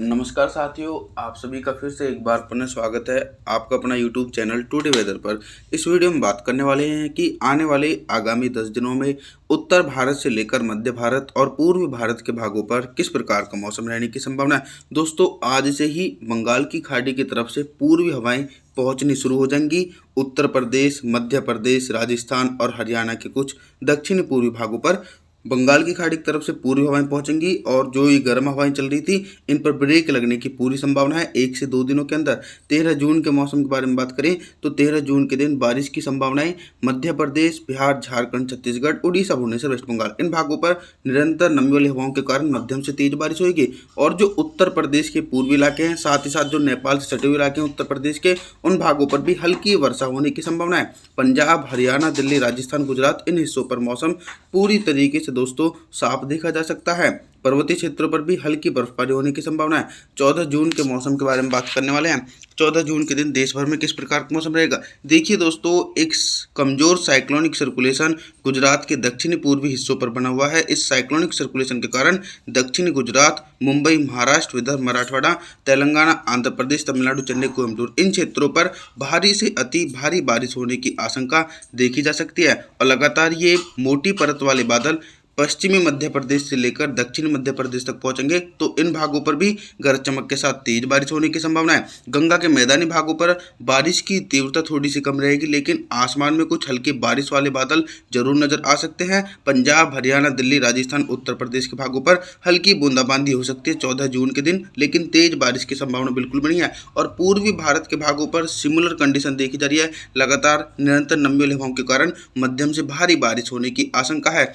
नमस्कार साथियों, आप सभी का फिर से एक बार पुनः स्वागत है आपका अपना यूट्यूब चैनल टुडे वेदर पर। इस वीडियो में बात करने वाले हैं कि आने वाले आगामी 10 दिनों में उत्तर भारत से लेकर मध्य भारत और पूर्वी भारत के भागों पर किस प्रकार का मौसम रहने की संभावना है। दोस्तों, आज से ही बंगाल की खाड़ी की तरफ से पूर्वी हवाएं पहुंचनी शुरू हो जाएंगी। उत्तर प्रदेश, मध्य प्रदेश, राजस्थान और हरियाणा के कुछ दक्षिण पूर्वी भागों पर बंगाल की खाड़ी की तरफ से पूर्वी हवाएं पहुंचेंगी और जो ये गर्म हवाएं चल रही थी इन पर ब्रेक लगने की पूरी संभावना है 1 से 2 दिनों के अंदर। 13 जून के मौसम के बारे में बात करें तो 13 जून के दिन बारिश की संभावनाएं मध्य प्रदेश, बिहार, झारखंड, छत्तीसगढ़, उड़ीसा, भुवनेश्वर, वेस्ट बंगाल इन भागों पर निरंतर नमी वाली हवाओं के कारण मध्यम से तेज बारिश होगी। और जो उत्तर प्रदेश के पूर्वी इलाके हैं, साथ ही साथ जो नेपाल से सटे हुए इलाके हैं उत्तर प्रदेश के, उन भागों पर भी हल्की वर्षा होने की संभावना है। पंजाब, हरियाणा, दिल्ली, राजस्थान, गुजरात इन हिस्सों पर मौसम पूरी तरीके से दोस्तों साफ देखा जा सकता है। पर्वतीय क्षेत्रों पर भी हल्की बर्फबारी होने की संभावना है। 14 जून के मौसम के बारे में बात करने वाले हैं। 14 जून के दिन देश भर में किस प्रकार का मौसम रहेगा। देखिए दोस्तों, एक कमजोर साइक्लोनिक सर्कुलेशन गुजरात के दक्षिणी पूर्वी हिस्सों पर बना हुआ है। इस साइक्लोनिक सर्कुलेशन के कारण दक्षिणी गुजरात, मुंबई, महाराष्ट्र, विदर्भ, मराठवाड़ा, तेलंगाना, आंध्र प्रदेश, तमिलनाडु, चेन्नई, कोयम्बटूर इन क्षेत्रों पर भारी से अति भारी बारिश होने की आशंका देखी जा सकती है। और लगातार ये मोटी परत वाले बादल पश्चिमी मध्य प्रदेश से लेकर दक्षिण मध्य प्रदेश तक पहुंचेंगे तो इन भागों पर भी गरज चमक के साथ तेज बारिश होने की संभावना है। गंगा के मैदानी भागों पर बारिश की तीव्रता थोड़ी सी कम रहेगी, लेकिन आसमान में कुछ हल्के बारिश वाले बादल जरूर नजर आ सकते हैं। पंजाब, हरियाणा, दिल्ली, राजस्थान, उत्तर प्रदेश के भागों पर हल्की बूंदाबांदी हो सकती है 14 जून के दिन, लेकिन तेज बारिश की संभावना बिल्कुल बनी है। और पूर्वी भारत के भागों पर सिमिलर कंडीशन देखी जा रही है। लगातार निरंतर नमी वाली हवाओं के कारण मध्यम से भारी बारिश होने की आशंका है।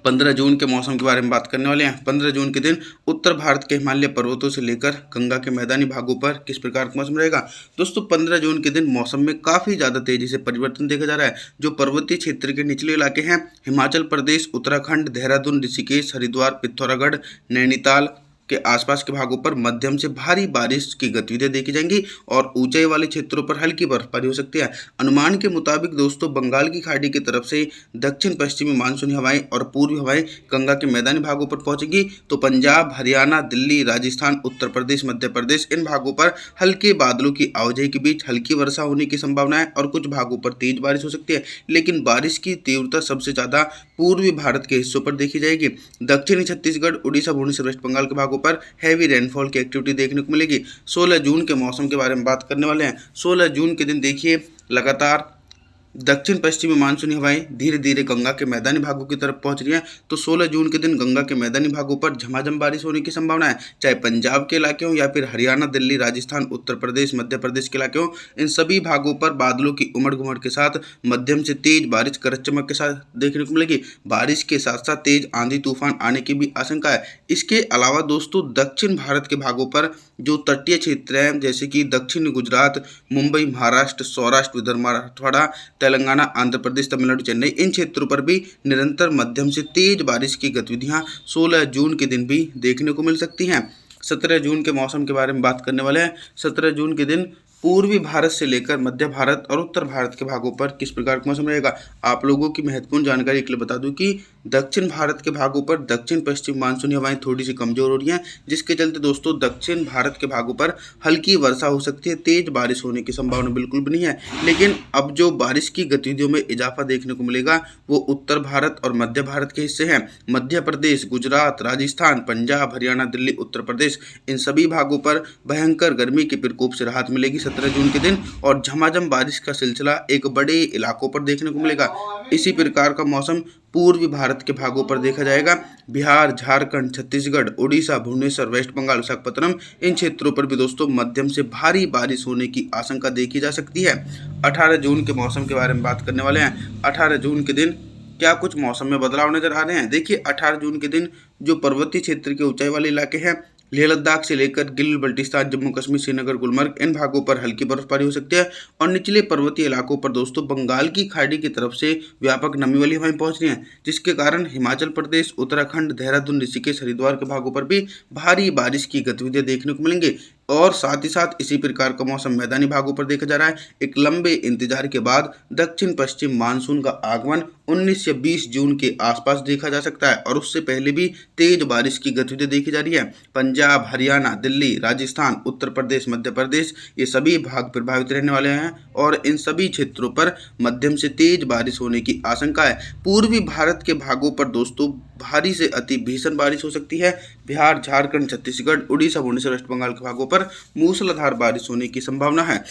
15 जून के मौसम के बारे में बात करने वाले हैं। 15 जून के दिन उत्तर भारत के हिमालय पर्वतों से लेकर गंगा के मैदानी भागों पर किस प्रकार का मौसम रहेगा। दोस्तों, 15 जून के दिन मौसम में काफ़ी ज़्यादा तेजी से परिवर्तन देखा जा रहा है। जो पर्वतीय क्षेत्र के निचले इलाके हैं, हिमाचल प्रदेश, उत्तराखंड, देहरादून, ऋषिकेश, हरिद्वार, पिथौरागढ़, नैनीताल के आसपास के भागों पर मध्यम से भारी बारिश की गतिविधियां देखी जाएंगी और ऊंचाई वाले क्षेत्रों पर हल्की बर्फबारी हो सकती है। अनुमान के मुताबिक दोस्तों, बंगाल की खाड़ी की तरफ से दक्षिण पश्चिमी मानसूनी हवाएं और पूर्वी हवाएं गंगा के मैदानी भागों पर पहुंचेगी तो पंजाब, हरियाणा, दिल्ली, राजस्थान, उत्तर प्रदेश, मध्य प्रदेश इन भागों पर हल्के बादलों की आवाजाही के बीच हल्की वर्षा होने की संभावना है और कुछ भागों पर तेज बारिश हो सकती है। लेकिन बारिश की तीव्रता सबसे ज्यादा पूर्वी भारत के हिस्सों पर देखी जाएगी। दक्षिणी छत्तीसगढ़, उड़ीसा, भुवनेश्वर, वेस्ट बंगाल के भागों पर हैवी रेनफॉल की एक्टिविटी देखने को मिलेगी। 16 जून के मौसम के बारे में बात करने वाले हैं। 16 जून के दिन देखिए, लगातार दक्षिण पश्चिमी मानसूनी हवाएं धीरे धीरे गंगा के मैदानी भागों की तरफ पहुंच रही हैं तो 16 जून के दिन गंगा के मैदानी भागों पर झमाझम बारिश होने की संभावना है। चाहे पंजाब के इलाके हों या फिर हरियाणा, दिल्ली, राजस्थान, उत्तर प्रदेश, मध्य प्रदेश के इलाके हों, इन सभी भागों पर बादलों की उमड़ घुमड़ के साथ मध्यम से तेज बारिश गरज चमक के साथ देखने को मिलेगी। बारिश के साथ साथ तेज आंधी तूफान आने की भी आशंका है। इसके अलावा दोस्तों, दक्षिण भारत के भागों पर जो तटीय क्षेत्र हैं जैसे कि दक्षिणी गुजरात, मुंबई, महाराष्ट्र, सौराष्ट्र, विदर्भ, मराठवाड़ा, तेलंगाना, आंध्र प्रदेश, तमिलनाडु, चेन्नई इन क्षेत्रों पर भी निरंतर मध्यम से तेज बारिश की गतिविधियां 16 जून के दिन भी देखने को मिल सकती हैं। 17 जून के मौसम के बारे में बात करने वाले हैं। 17 जून के दिन पूर्वी भारत से लेकर मध्य भारत और उत्तर भारत के भागों पर किस प्रकार का मौसम रहेगा। आप लोगों की महत्वपूर्ण जानकारी के लिए बता दूं कि दक्षिण भारत के भागों पर दक्षिण पश्चिम मानसूनी हवाएं थोड़ी सी कमजोर हो रही हैं, जिसके चलते दोस्तों दक्षिण भारत के भागों पर हल्की वर्षा हो सकती है, तेज बारिश होने की संभावना बिल्कुल भी नहीं है। लेकिन अब जो बारिश की गतिविधियों में इजाफा देखने को मिलेगा वो उत्तर भारत और मध्य भारत के हिस्से हैं। मध्य प्रदेश, गुजरात, राजस्थान, पंजाब, हरियाणा, दिल्ली, उत्तर प्रदेश इन सभी भागों पर भयंकर गर्मी के प्रकोप से राहत मिलेगी 17 जून के दिन और झमाझम बारिश का सिलसिला एक बड़े इलाकों पर देखने को मिलेगा। इसी प्रकार का मौसम पूर्वी भारत के भागों पर देखा जाएगा। बिहार, झारखंड, छत्तीसगढ़, उड़ीसा, भुवनेश्वर, वेस्ट बंगाल, विशाखापत्तनम इन क्षेत्रों पर भी दोस्तों मध्यम से भारी बारिश होने की आशंका देखी जा सकती है। 18 जून के मौसम के बारे में बात करने वाले हैं। 18 जून के दिन क्या कुछ मौसम में बदलाव नजर आ रहे हैं। देखिए, 18 जून के दिन जो पर्वतीय क्षेत्र के ऊंचाई वाले इलाके हैं, लेह लद्दाख से लेकर गिल बल्टिस्तान, जम्मू कश्मीर, श्रीनगर, गुलमर्ग इन भागों पर हल्की बर्फबारी हो सकती है और निचले पर्वतीय इलाकों पर दोस्तों बंगाल की खाड़ी की तरफ से व्यापक नमी वाली हवाएं पहुंच रही हैं, जिसके कारण हिमाचल प्रदेश, उत्तराखंड, देहरादून, ऋषिकेश, हरिद्वार के भागों पर भी भारी बारिश की गतिविधियां देखने को मिलेंगी। और साथ ही साथ इसी प्रकार का मौसम मैदानी भागों पर देखा जा रहा है। एक लंबे इंतजार के बाद दक्षिण पश्चिम मानसून का आगमन 19 या 20 जून के आसपास देखा जा सकता है और उससे पहले भी तेज बारिश की गतिविधि देखी जा रही है। पंजाब, हरियाणा, दिल्ली, राजस्थान, उत्तर प्रदेश, मध्य प्रदेश ये सभी भाग प्रभावित रहने वाले हैं और इन सभी क्षेत्रों पर मध्यम से तेज बारिश होने की आशंका है। पूर्वी भारत के भागों पर दोस्तों भारी से अति भीषण बारिश हो सकती है। बिहार, झारखंड, छत्तीसगढ़, उड़ीसा, भुवनेश्वर, वेस्ट बंगाल के भागों पर मूसलाधार बारिश होने की संभावना है।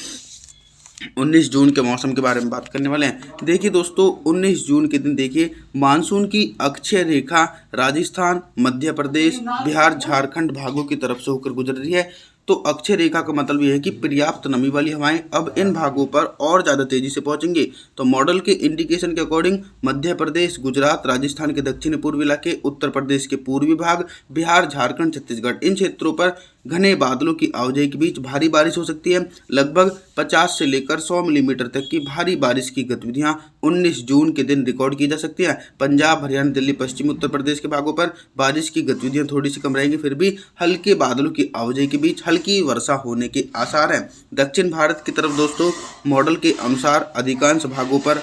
19 जून के मौसम के बारे में बात करने वाले हैं। देखिए दोस्तों 19 जून के दिन देखिए मानसून की अक्षय रेखा राजस्थान, मध्य प्रदेश, बिहार, झारखंड भागों की तरफ से होकर गुजर रही है। तो अक्षय रेखा का मतलब यह है कि पर्याप्त नमी वाली हवाएं अब इन भागों पर और ज़्यादा तेजी से पहुंचेंगी। तो मॉडल के इंडिकेशन के अकॉर्डिंग मध्य प्रदेश, गुजरात, राजस्थान के दक्षिण पूर्वी इलाके, उत्तर प्रदेश के पूर्वी भाग, बिहार, झारखंड, छत्तीसगढ़ इन क्षेत्रों पर घने बादलों की आवाजाही के बीच भारी बारिश हो सकती है। लगभग 50 से लेकर 100 मिलीमीटर तक की भारी बारिश की गतिविधियां 19 जून के दिन रिकॉर्ड की जा सकती है। पंजाब, हरियाणा, दिल्ली, पश्चिमी उत्तर प्रदेश के भागों पर बारिश की गतिविधियां थोड़ी सी कम रहेंगी, फिर भी हल्के बादलों की आवाजाही के बीच हल्की वर्षा होने के आसार हैं। दक्षिण भारत की तरफ दोस्तों मॉडल के अनुसार अधिकांश भागों पर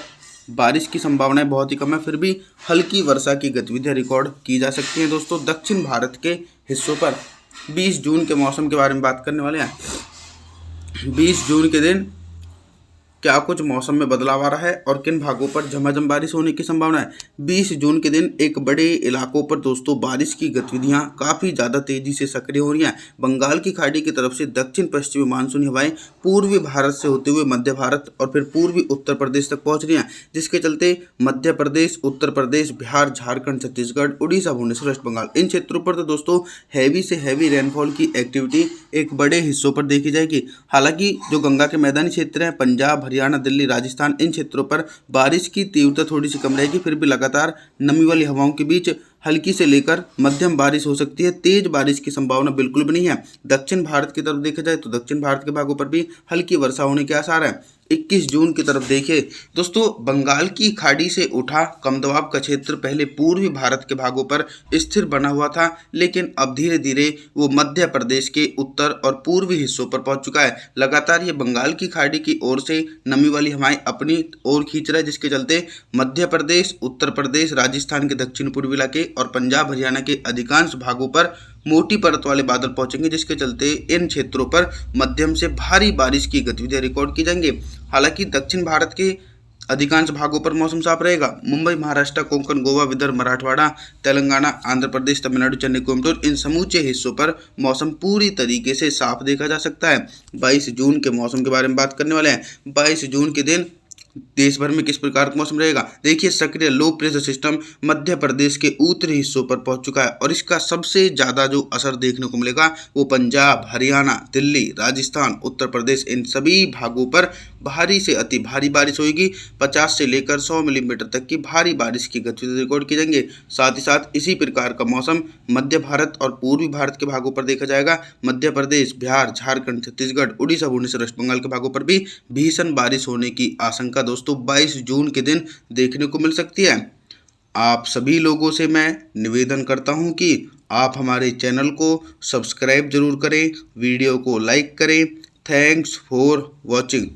बारिश की संभावनाएं बहुत ही कम है, फिर भी हल्की वर्षा की गतिविधियां रिकॉर्ड की जा सकती हैं। दोस्तों दक्षिण भारत के हिस्सों पर 20 जून के मौसम के बारे में बात करने वाले हैं। 20 जून के दिन क्या कुछ मौसम में बदलाव आ रहा है और किन भागों पर झमाझम बारिश होने की संभावना है। 20 जून के दिन एक बड़े इलाकों पर दोस्तों बारिश की गतिविधियां काफ़ी ज़्यादा तेजी से सक्रिय हो रही हैं। बंगाल की खाड़ी की तरफ से दक्षिण पश्चिमी मानसूनी हवाएं पूर्वी भारत से होते हुए मध्य भारत और फिर पूर्वी उत्तर प्रदेश तक पहुंच रही हैं, जिसके चलते मध्य प्रदेश, उत्तर प्रदेश, बिहार, झारखंड, छत्तीसगढ़, उड़ीसा, भुवनेश्वर, वेस्ट बंगाल इन क्षेत्रों पर तो दोस्तों हैवी से हैवी रेनफॉल की एक्टिविटी एक बड़े हिस्सों पर देखी जाएगी। हालांकि जो गंगा के मैदानी क्षेत्र हैं, पंजाब, हरियाणा, दिल्ली, राजस्थान इन क्षेत्रों पर बारिश की तीव्रता थोड़ी सी कम रहेगी, फिर भी लगातार नमी वाली हवाओं के बीच हल्की से लेकर मध्यम बारिश हो सकती है। तेज बारिश की संभावना बिल्कुल भी नहीं है। दक्षिण भारत की तरफ देखा जाए तो दक्षिण भारत के भागों पर भी हल्की वर्षा होने के आसार हैं। 21 जून की तरफ देखिए दोस्तों बंगाल की खाड़ी से उठा कम दबाव का क्षेत्र पहले पूर्वी भारत के भागों पर स्थिर बना हुआ था, लेकिन अब धीरे धीरे वो मध्य प्रदेश के उत्तर और पूर्वी हिस्सों पर पहुंच चुका है। लगातार ये बंगाल की खाड़ी की ओर से नमी वाली हवाएं अपनी ओर खींच रहा है, जिसके चलते मध्य प्रदेश, उत्तर प्रदेश, राजस्थान के दक्षिण पूर्वी इलाके और पंजाब, हरियाणा के अधिकांश भागों पर मोटी परत वाले बादल पहुंचेंगे, जिसके चलते इन क्षेत्रों पर मध्यम से भारी बारिश की गतिविधियां रिकॉर्ड की जाएंगी। हालांकि दक्षिण भारत के अधिकांश भागों पर मौसम साफ रहेगा। मुंबई, महाराष्ट्र, कोंकण, गोवा, विदर्भ, मराठवाड़ा, तेलंगाना, आंध्र प्रदेश, तमिलनाडु, चेन्नई, कोयम्बटूर इन समूचे हिस्सों पर मौसम पूरी तरीके से साफ देखा जा सकता है। 22 जून के मौसम के बारे में बात करने वाले हैं। 22 जून के दिन देश भर में किस प्रकार का मौसम रहेगा। देखिए सक्रिय low pressure system Madhya Pradesh के उत्तरी हिस्सों पर पहुंच चुका है और इसका सबसे ज़्यादा जो असर देखने को मिलेगा वो पंजाब, हरियाणा, दिल्ली, राजस्थान, उत्तर प्रदेश इन सभी भागों पर भारी से अति भारी बारिश होगी। 50 से लेकर 100 मिलीमीटर तक की भारी बारिश की गतिविधि रिकॉर्ड की जाएंगे। साथ ही साथ इसी प्रकार का मौसम मध्य भारत और पूर्वी भारत के भागों पर देखा जाएगा। मध्य प्रदेश, बिहार, झारखंड, छत्तीसगढ़, उड़ीसा, भुवनेश्वर, वेस्ट बंगाल के भागों पर भी भीषण बारिश होने की आशंका दोस्तों 22 जून के दिन देखने को मिल सकती है। आप सभी लोगों से मैं निवेदन करता हूं कि आप हमारे चैनल को सब्सक्राइब जरूर करें, वीडियो को लाइक करें। Thanks for watching.